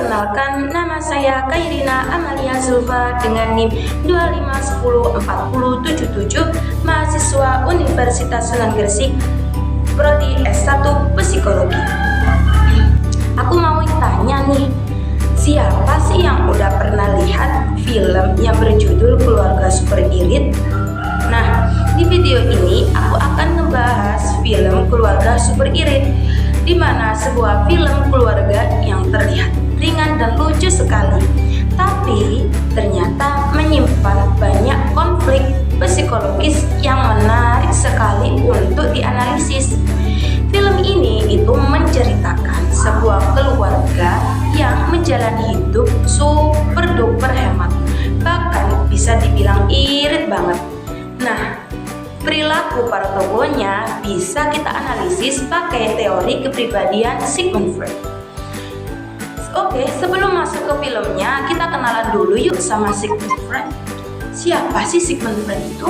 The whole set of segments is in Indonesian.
perkenalkan, nama saya Kairina Amalia Zulfa dengan NIM 25104077, mahasiswa Universitas Sunan Gresik, Prodi S1 Psikologi. Aku mau tanya nih, siapa sih yang udah pernah lihat film yang berjudul Keluarga Super Irit? Nah, di video ini aku akan ngebahas film Keluarga Super Irit, di mana sebuah film keluarga yang terlihat ringan dan lucu sekali, tapi ternyata menyimpan banyak konflik psikologis yang menarik sekali untuk dianalisis. Film ini itu menceritakan sebuah keluarga yang menjalani hidup super duper hemat, bahkan bisa dibilang irit banget. Nah, perilaku para tokohnya bisa kita analisis pakai teori kepribadian Sigmund Freud. Oke, sebelum masuk ke filmnya, kita kenalan dulu yuk sama Sigmund Freud. Siapa sih Sigmund Freud itu?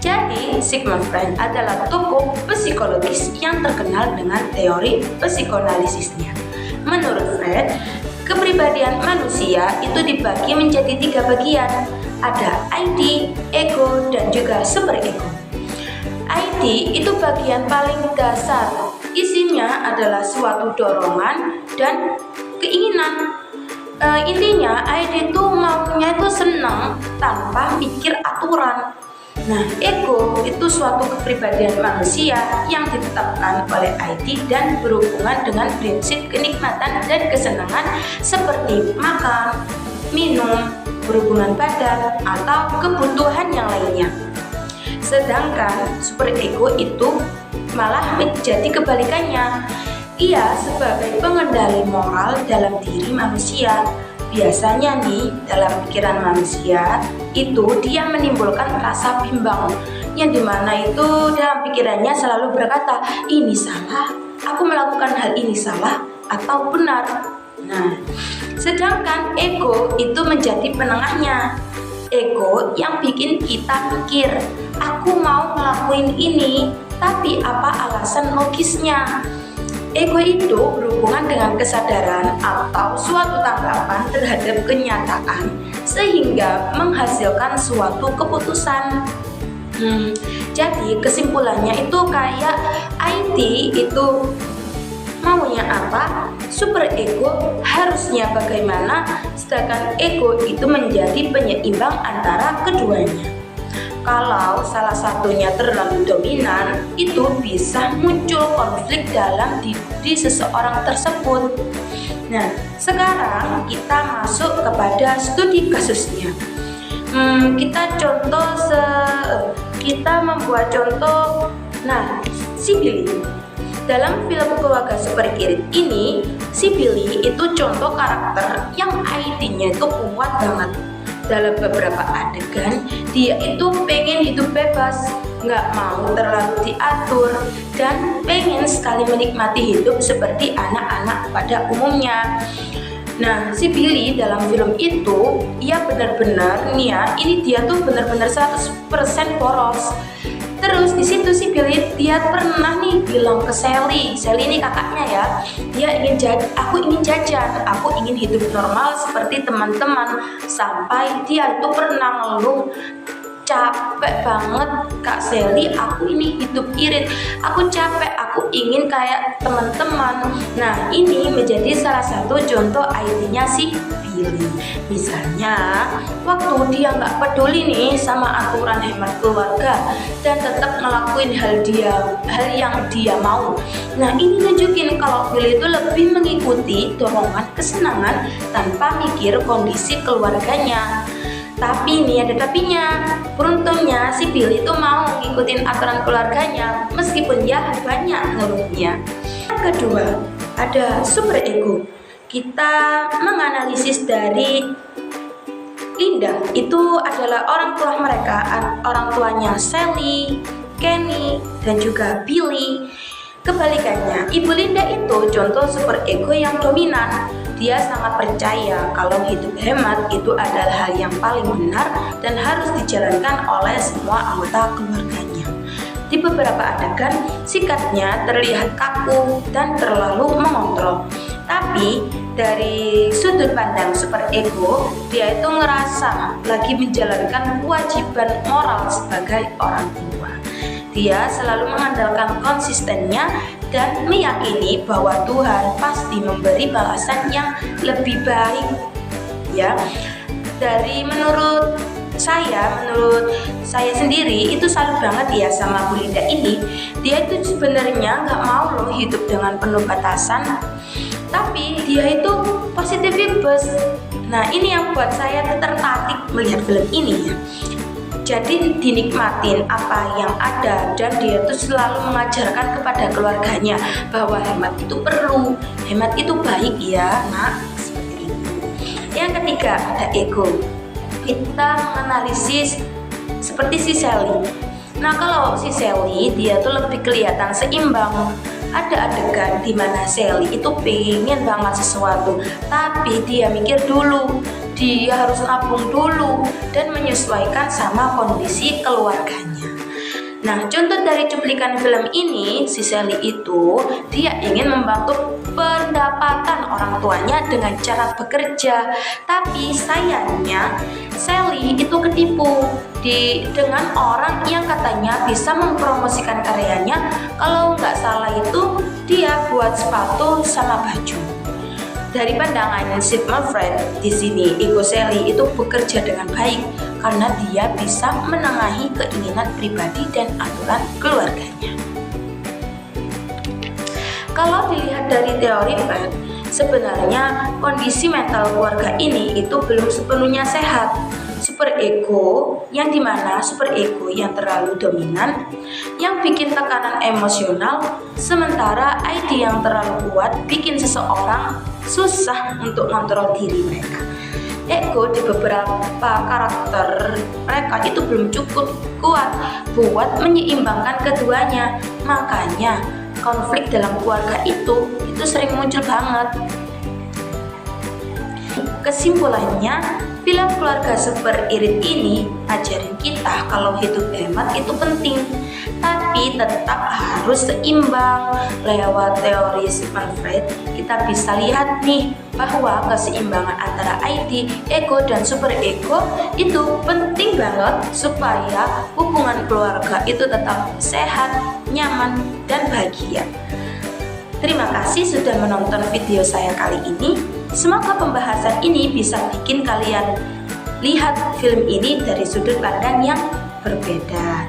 Jadi, Sigmund Freud adalah tokoh psikologis yang terkenal dengan teori psikoanalisisnya. Menurut Freud, kepribadian manusia itu dibagi menjadi 3 bagian. Ada ID, ego, dan juga superego. ID itu bagian paling dasar. Isinya adalah suatu dorongan dan keinginan. Intinya ID itu maunya itu senang tanpa pikir aturan. Nah, ego itu suatu kepribadian manusia yang ditetapkan oleh ID dan berhubungan dengan prinsip kenikmatan dan kesenangan seperti makan, minum, berhubungan badan, atau kebutuhan yang lainnya. Sedangkan superego itu malah menjadi kebalikannya. Ia sebagai pengendali moral dalam diri manusia. Biasanya nih, dalam pikiran manusia itu dia menimbulkan rasa bimbang, yang dimana itu dalam pikirannya selalu berkata, ini salah, aku melakukan hal ini salah atau benar. Nah, sedangkan ego itu menjadi penengahnya. Ego yang bikin kita mikir, aku mau ngelakuin ini, tapi apa alasan logisnya? Ego itu berhubungan dengan kesadaran atau suatu tanggapan terhadap kenyataan sehingga menghasilkan suatu keputusan. Jadi kesimpulannya itu kayak ID itu maunya apa, superego harusnya bagaimana, sedangkan ego itu menjadi penyeimbang antara keduanya. Kalau salah satunya terlalu dominan, itu bisa muncul konflik dalam diri seseorang tersebut. Nah, sekarang kita masuk kepada studi kasusnya. Kita membuat contoh. Nah, si Billy. Dalam film Keluarga Super Irit ini, si Billy itu contoh karakter yang ID-nya itu kuat banget. Dalam beberapa adegan, dia itu pengen hidup bebas, nggak mau terlalu diatur, dan pengen sekali menikmati hidup seperti anak-anak pada umumnya. Nah, si Billy dalam film itu, ia benar-benar nih ya, ini dia tuh benar-benar 100% poros. Terus di situ si Billy dia pernah nih bilang ke Sally ini kakaknya ya, aku ingin jajan, aku ingin hidup normal seperti teman-teman. Sampai dia itu pernah ngeluh, capek banget Kak Sally, aku ini hidup irit, aku capek, aku ingin kayak teman-teman. Nah, ini menjadi salah satu contoh ID-nya si Billy. Misalnya, waktu dia nggak peduli nih sama aturan hemat keluarga dan tetap ngelakuin hal yang dia mau. Nah, ini nunjukin kalau Billy itu lebih mengikuti dorongan kesenangan tanpa mikir kondisi keluarganya. Tapi nih ada tapinya, beruntungnya si Billy itu mau ngikutin aturan keluarganya meskipun ya banyak ngeluhnya. Yang kedua, ada superego. Kita menganalisis dari Linda, itu adalah orang tuanya Sally, Kenny, dan juga Billy. Kebalikannya, Ibu Linda itu contoh superego yang dominan. Dia sangat percaya kalau hidup hemat itu adalah hal yang paling benar dan harus dijalankan oleh semua anggota keluarganya. Di beberapa adegan, sikapnya terlihat kaku dan terlalu mengontrol. Tapi dari sudut pandang super ego, dia itu ngerasa lagi menjalankan kewajiban moral sebagai orang tua. Dia selalu mengandalkan konsistennya dan meyakini bahwa Tuhan pasti memberi balasan yang lebih baik. Ya, menurut saya sendiri itu salut banget ya sama Bu Linda ini. Dia itu sebenarnya nggak mau loh hidup dengan penuh batasan, tapi dia itu positif vibes. Nah, ini yang buat saya tertarik melihat film ini ya. Jadi dinikmatin apa yang ada, dan dia tuh selalu mengajarkan kepada keluarganya bahwa hemat itu perlu, hemat itu baik ya nak, seperti itu. Yang ketiga ada ego. Kita menganalisis seperti si Sally. Nah, kalau si Sally dia tuh lebih kelihatan seimbang. Ada adegan di mana Sally itu pengen banget sesuatu, tapi dia mikir dulu, dia harus nabung dulu dan menyesuaikan sama kondisi keluarganya. Nah, contoh dari cuplikan film ini, si Sally itu dia ingin membantu pendapatan orang tuanya dengan cara bekerja, tapi sayangnya Sally itu ketipu dengan orang yang katanya bisa mempromosikan karyanya. Kalau nggak salah itu dia buat sepatu sama baju. Dari pandangan Sigmund Freud, di sini ego Sally itu bekerja dengan baik karena dia bisa menengahi keinginan pribadi dan aturan keluarganya. Kalau dilihat dari teori Freud, sebenarnya kondisi mental keluarga ini itu belum sepenuhnya sehat. Super ego yang dimana super ego yang terlalu dominan yang bikin tekanan emosional, sementara ID yang terlalu kuat bikin seseorang susah untuk kontrol diri mereka. Ego di beberapa karakter mereka itu belum cukup kuat buat menyeimbangkan keduanya, makanya konflik dalam keluarga itu sering muncul banget. Kesimpulannya, film keluarga super irit ini ajarin kita kalau hidup hemat itu penting, tapi tetap harus seimbang. Lewat teori Sigmund Freud, kita bisa lihat nih bahwa keseimbangan antara ID, ego, dan super ego itu penting banget supaya hubungan keluarga itu tetap sehat, nyaman, dan bahagia. Terima kasih sudah menonton video saya kali ini. Semoga pembahasan ini bisa bikin kalian lihat film ini dari sudut pandang yang berbeda.